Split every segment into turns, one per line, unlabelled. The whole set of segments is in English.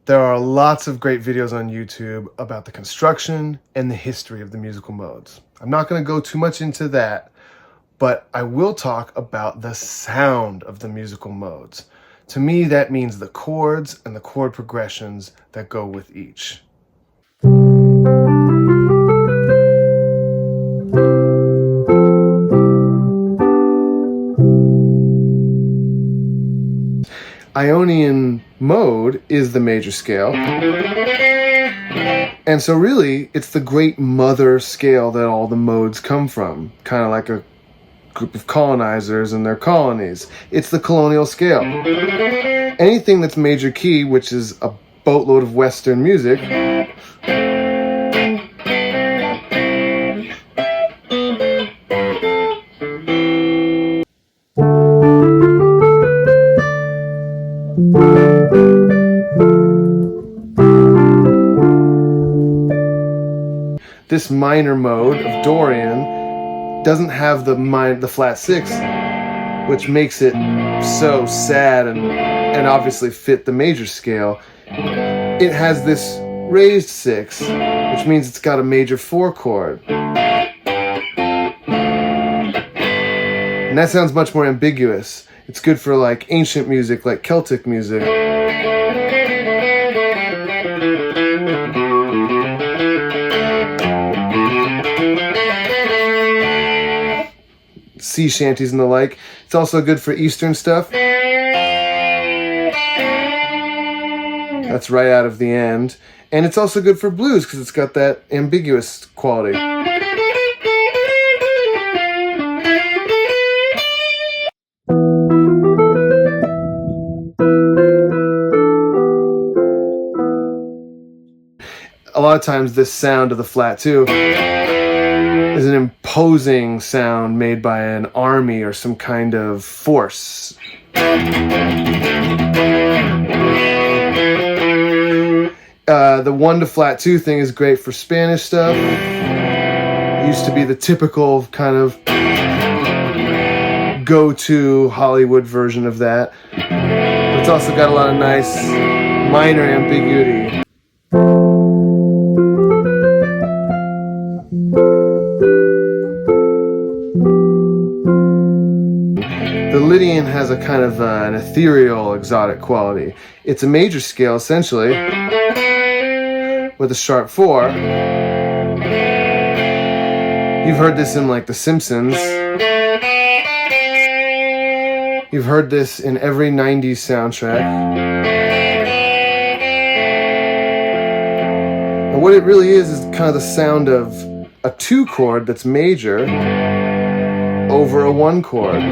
There are lots of great videos on YouTube about the construction and the history of the musical modes. I'm not going to go too much into that, but I will talk about the sound of the musical modes. To me, that means the chords and the chord progressions that go with each. Ionian Mode is the major scale. And so really, it's the great mother scale that all the modes come from, kind of like a group of colonizers and their colonies. It's the colonial scale. Anything that's major key, which is a boatload of Western music, this minor mode of Dorian doesn't have the flat six, which makes it so sad and obviously fit the major scale. It has this raised six, which means it's got a major 4 chord. And that sounds much more ambiguous. It's good for like ancient music, like Celtic music. Sea shanties and the like. It's also good for Eastern stuff. That's right out of the end. And it's also good for blues because it's got that ambiguous quality. A lot of times this sound of the flat 2 is an imposing sound made by an army or some kind of force. The 1 to flat 2 thing is great for Spanish stuff. It used to be the typical kind of go-to Hollywood version of that. But it's also got a lot of nice minor ambiguity. The Lydian has a kind of an ethereal, exotic quality. It's a major scale, essentially, with a sharp 4. You've heard this in, like, The Simpsons. You've heard this in every 90s soundtrack. And what it really is kind of the sound of a 2 chord that's major over a 1 chord.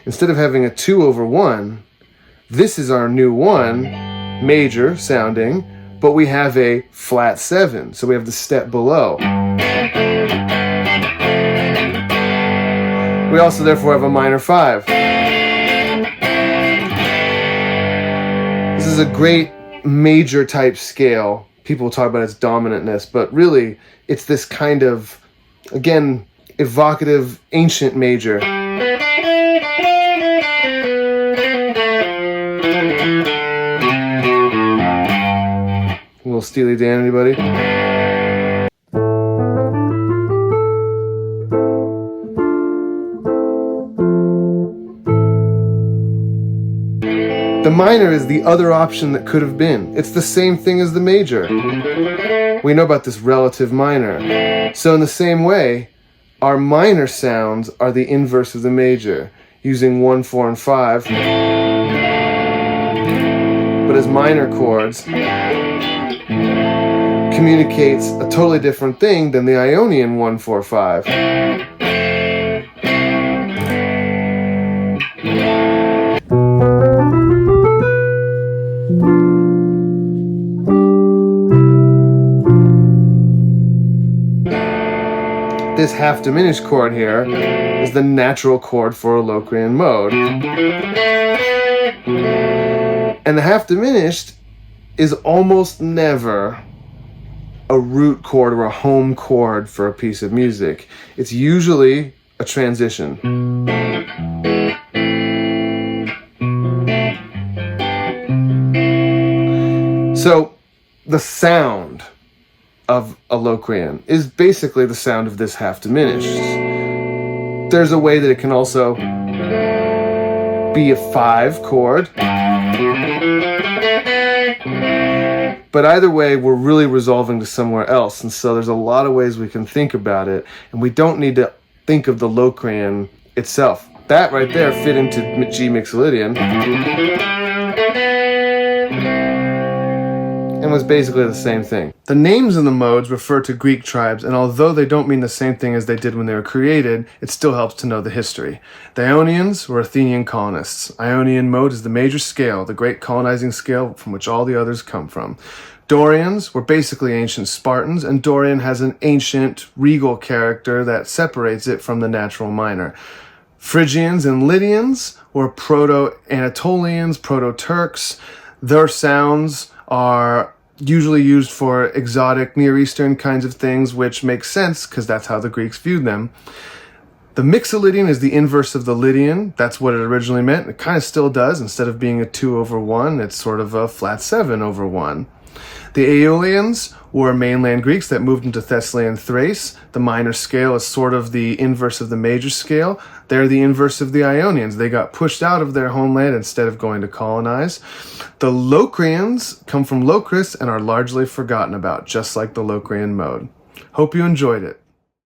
Instead of having a 2 over 1, this is our new 1, major sounding, but we have a flat 7, so we have the step below. We also therefore have a minor 5. This is a great major type scale. People talk about its dominantness, but really it's this kind of, again, evocative ancient major. A little Steely Dan, anybody? The minor is the other option that could have been. It's the same thing as the major. We know about this relative minor. So in the same way, our minor sounds are the inverse of the major, using 1, 4, and 5. But as minor chords, communicates a totally different thing than the Ionian 1, 4, 5. This half diminished chord here is the natural chord for a Locrian mode. And the half diminished is almost never a root chord or a home chord for a piece of music. It's usually a transition. So the sound of a Locrian is basically the sound of this half diminished. There's a way that it can also be a 5 chord. But either way, we're really resolving to somewhere else. And so there's a lot of ways we can think about it. And we don't need to think of the Locrian itself. That right there fit into G Mixolydian. And was basically the same thing. The names in the modes refer to Greek tribes, and although they don't mean the same thing as they did when they were created, it still helps to know the history. The Ionians were Athenian colonists. Ionian Mode is the major scale, the great colonizing scale from which all the others come from. Dorians were basically ancient Spartans, and Dorian has an ancient, regal character that separates it from the natural minor. Phrygians and Lydians were Proto-Anatolians, Proto-Turks. Their sounds are usually used for exotic Near Eastern kinds of things, which makes sense because that's how the Greeks viewed them. The Mixolydian is the inverse of the Lydian. That's what it originally meant. It kind of still does. Instead of being a 2/1, it's sort of a flat 7/1. The Aeolians were mainland Greeks that moved into Thessaly and Thrace. The minor scale is sort of the inverse of the major scale. They're the inverse of the Ionians. They got pushed out of their homeland instead of going to colonize. The Locrians come from Locris and are largely forgotten about, just like the Locrian Mode. Hope you enjoyed it.